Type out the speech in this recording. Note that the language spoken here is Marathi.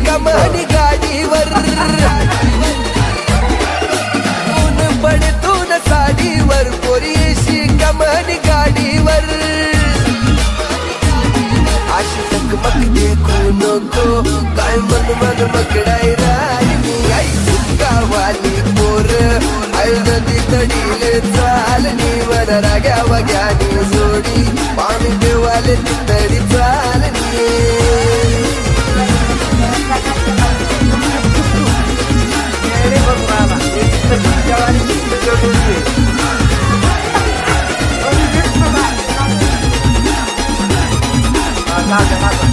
कमानी गाडीवर ऊन पडतून साडीवर पोरीशी कमानी गाडीवर अशी चकमक देखू नको काय मन मकडाई राहिली आई गावाली पोर आई नदी तडीले चालली वर राग्या वग्यानी जोडी पाणी देवाले तडी चालली Nada.